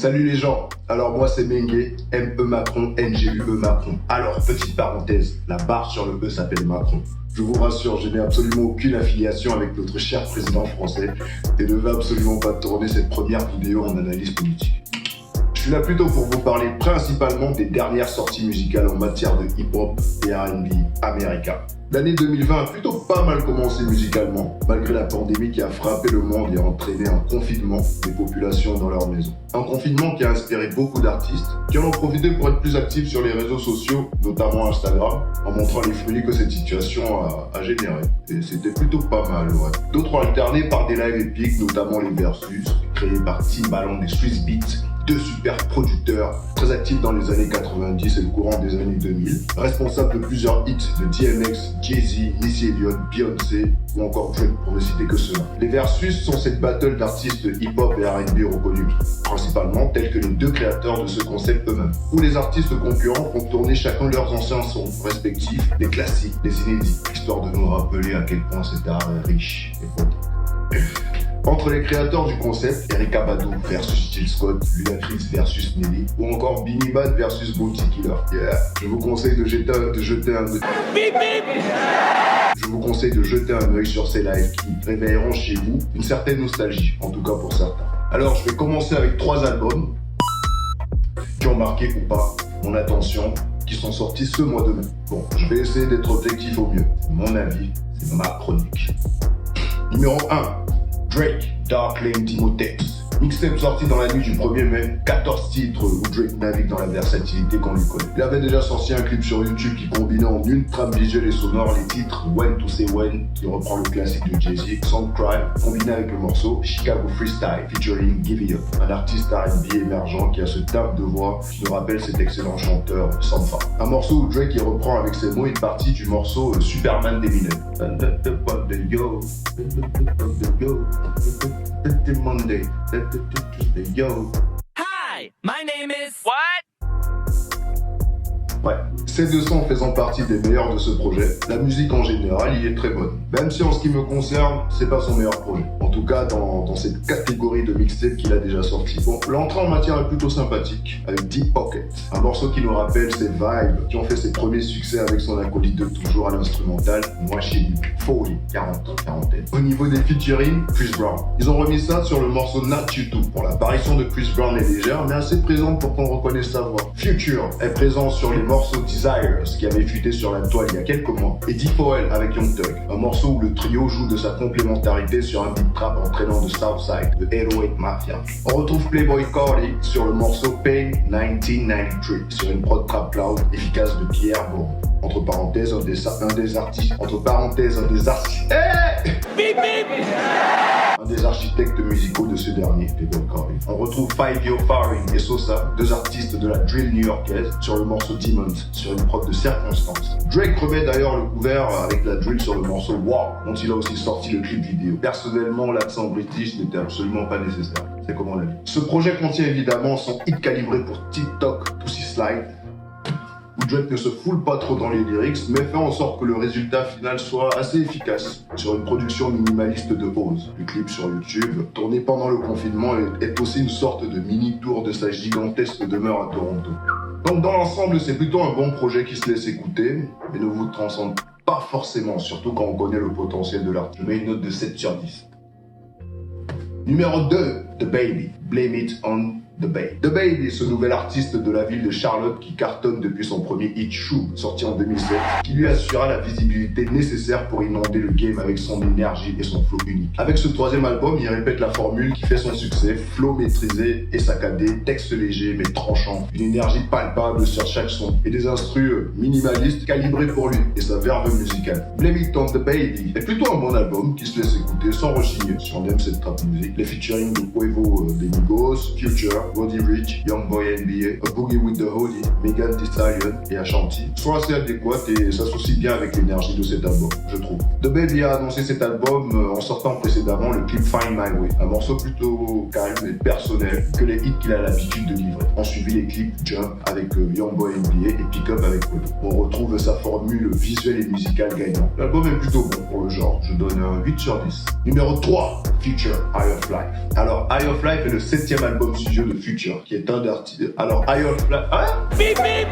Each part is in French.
Salut les gens, alors moi c'est Mengue, M-E Macron, N-G-U-E Macron. Alors, petite parenthèse, la barre sur le E s'appelle Macron. Je vous rassure, je n'ai absolument aucune affiliation avec notre cher président français et ne vais absolument pas tourner cette première vidéo en analyse politique. Je suis là plutôt pour vous parler principalement des dernières sorties musicales en matière de hip-hop et R&B américain. L'année 2020 a plutôt pas mal commencé musicalement, malgré la pandémie qui a frappé le monde et entraîné un confinement des populations dans leur maison. Un confinement qui a inspiré beaucoup d'artistes, qui en ont profité pour être plus actifs sur les réseaux sociaux, notamment Instagram, en montrant les fruits que cette situation a généré. Et c'était plutôt pas mal, ouais. D'autres ont alterné par des lives épiques, notamment les Versus, créés par Timbaland et Swizz Beatz, deux super producteurs, très actifs dans les années 90 et le courant des années 2000, responsables de plusieurs hits de DMX, Jay-Z, Missy Elliott, Beyoncé ou encore Drake pour ne citer que ceux-là. Les Versus sont cette battle d'artistes hip-hop et R&B reconnus, principalement tels que les deux créateurs de ce concept eux-mêmes, où les artistes concurrents ont tourné chacun leurs anciens sons respectifs, les classiques, les inédits, histoire de nous rappeler à quel point cet art est riche et beau. Entre les créateurs du concept, Erykah Badu versus Jill Scott, Ludacris versus Nelly, ou encore Beanie Man versus Bounty Killer. Yeah. Je vous conseille de jeter un œil sur ces lives qui réveilleront chez vous une certaine nostalgie, en tout cas pour certains. Alors je vais commencer avec 3 albums qui ont marqué ou pas mon attention, qui sont sortis ce mois de mai. Bon, je vais essayer d'être objectif au mieux. Mon avis, c'est ma chronique. Numéro 1. Drake, Dark Lane Timotheus. Mixtape sorti dans la nuit du 1er mai, 14 titres où Drake navigue dans la versatilité qu'on lui connaît. Il avait déjà sorti un clip sur YouTube qui combinait en une trame visuelle et sonore les titres When to Say When, qui reprend le classique de Jay-Z, Song Cry, combiné avec le morceau Chicago Freestyle featuring Give It Up, un artiste R&B émergent qui a ce timbre de voix qui nous rappelle cet excellent chanteur Sampha. Un morceau où Drake y reprend avec ses mots une partie du morceau Superman d'Eminem. Monday, yo. Hi, my name is... What? Ouais, ces deux sons faisant partie des meilleurs de ce projet, la musique en général y est très bonne. Même si en ce qui me concerne, c'est pas son meilleur projet. En tout cas, dans cette catégorie de mixtape qu'il a déjà sorti. Bon, l'entrée en matière est plutôt sympathique, avec Deep Pocket, un morceau qui nous rappelle ses vibes, qui ont fait ses premiers succès avec son acolyte de toujours à l'instrumental, Moi chez lui, Foley, 40 ans, quarantaine. Au niveau des featuring, Chris Brown. Ils ont remis ça sur le morceau Not You Too. Bon, l'apparition de Chris Brown est légère, mais assez présente pour qu'on reconnaisse sa voix. Future est présent sur les morceaux Desires, qui avait fuité sur la toile il y a quelques mois, et D4L avec Young Thug, un morceau où le trio joue de sa complémentarité sur un beat trap entraînant de Southside, de 808 Mafia. On retrouve Playboi Carti sur le morceau Pain 1993, sur une prod trap cloud efficace de Pierre Bourne. Entre parenthèses, un des architectes musicaux de ce dernier, Playboi Carti. On retrouve Five Yo Faring et Sosa, deux artistes de la drill new-yorkaise, sur le morceau Demons, sur une prod de circonstance. Drake remet d'ailleurs le couvert avec la drill sur le morceau Wow, dont il a aussi sorti le clip vidéo. Personnellement, l'accent british n'était absolument pas nécessaire. C'est comme on l'a vu. Ce projet contient évidemment son hit calibré pour TikTok, Pussy Slide, où Drake ne se foule pas trop dans les lyrics, mais fait en sorte que le résultat final soit assez efficace, sur une production minimaliste de Oz. Le clip sur YouTube, tourné pendant le confinement, est aussi une sorte de mini-tour de sa gigantesque demeure à Toronto. Donc dans l'ensemble, c'est plutôt un bon projet qui se laisse écouter, mais ne vous transcende pas forcément, surtout quand on connaît le potentiel de l'artiste. Je mets une note de 7 sur 10. Numéro 2, The Baby, Blame It on The Baby. The Baby, ce nouvel artiste de la ville de Charlotte qui cartonne depuis son premier hit Shoe, sorti en 2007, qui lui assura la visibilité nécessaire pour inonder le game avec son énergie et son flow unique. Avec ce 3e album, il répète la formule qui fait son succès, flow maîtrisé et saccadé, texte léger mais tranchant, une énergie palpable sur chaque son et des instrus minimalistes calibrés pour lui et sa verve musicale. Blame It on The Baby est plutôt un bon album qui se laisse écouter sans rechigner si on aime cette trap musique. Les featuring de Quavo, des Migos, Future, Roddy Ricch, Youngboy NBA, A Boogie with the Hoodie, Megan Thee Stallion et Ashanti sont assez adéquates et s'associent bien avec l'énergie de cet album, je trouve. The Baby a annoncé cet album en sortant précédemment le clip Find My Way, un morceau plutôt calme et personnel que les hits qu'il a l'habitude de livrer. On suivi les clips Jump avec Youngboy NBA et Pick Up avec Quavo. On retrouve sa formule visuelle et musicale gagnante. L'album est plutôt bon pour le genre, je donne un 8 sur 10. Numéro 3, Future High of Life. Alors, High of Life est le 7e album studio de Future, qui est un d'artistes. Alors, High of Life. Hein? Bip, bip.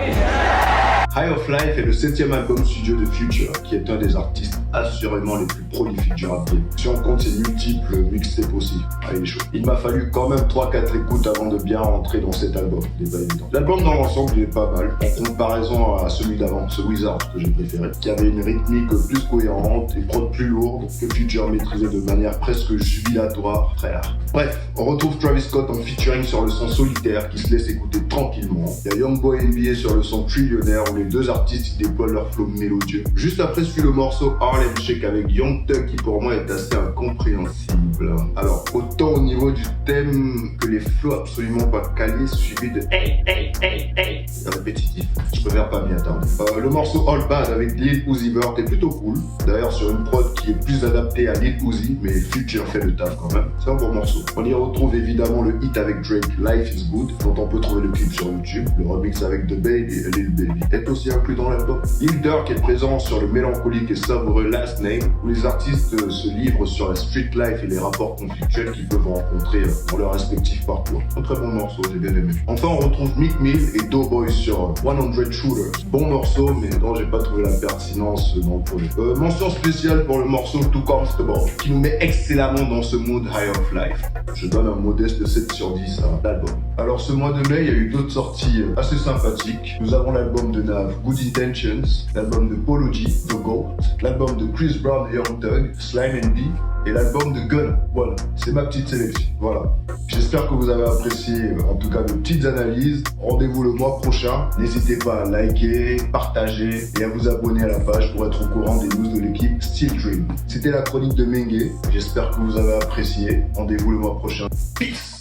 High of Life est le 7e album studio de Future, qui est un des artistes assurément les plus prolifiques du rap game. Si on compte ses multiples mixtapes aussi, il est chaud. Il m'a fallu quand même 3-4 écoutes avant de bien rentrer dans cet album, c'est pas évident. L'album dans l'ensemble il est pas mal, en comparaison à celui d'avant, ce Wizard que j'ai préféré, qui avait une rythmique plus cohérente et prod plus lourde que Future maîtrisait de manière presque jubilatoire, frère. Bref, on retrouve Travis Scott en featuring sur le son Solitaire qui se laisse écouter tranquillement. Il y a Youngboy NBA sur le son Trillionaire où les deux artistes déploient leur flow mélodieux. Juste après suit le morceau Harlem Shake avec Young Thug qui pour moi est assez incompréhensible. Alors autant au niveau du thème que les flows absolument pas calés suivis de hey hey hey hey. C'est répétitif, je préfère pas m'y attarder. Le morceau All Bad avec Lil Uzi Vert est plutôt cool. D'ailleurs sur une prod qui est plus adaptée à Lil Uzi mais Future fait le taf quand même. C'est un bon morceau. On y retrouve évidemment le hit avec Drake Life is Good dont on peut trouver le clip sur YouTube. Le remix avec The Baby et Lil Baby est aussi inclus dans l'album. Lil Durk est présent sur le mélancolique et sobre Last Name où les artistes se livrent sur la street life et les rapports conflictuels qu'ils peuvent rencontrer dans leur respectif parcours. Un très bon morceau, j'ai bien aimé. Enfin on retrouve Meek Mill et Doughboy sur 100 Shooters. Bon morceau mais dont j'ai pas trouvé la pertinence dans le projet. Mention spéciale pour le morceau Too Comfortable qui nous met excellemment dans ce mood High of Life. Je donne un modeste 7 sur 10 à l'album. Alors ce mois de mai, il y a eu d'autres sorties assez sympathiques. Nous avons l'album de Nav, Good Intentions, l'album de Polo G, The Goat, l'album de Chris Brown et Young Thug, Slime and B, et l'album de Gunna. Voilà, c'est ma petite sélection. Voilà. J'espère que vous avez apprécié, en tout cas, mes petites analyses. Rendez-vous le mois prochain. N'hésitez pas à liker, partager et à vous abonner à la page pour être au courant des news de l'équipe Still Dream. C'était la chronique de Mengue. J'espère que vous avez apprécié. Rendez-vous le mois prochain. Peace!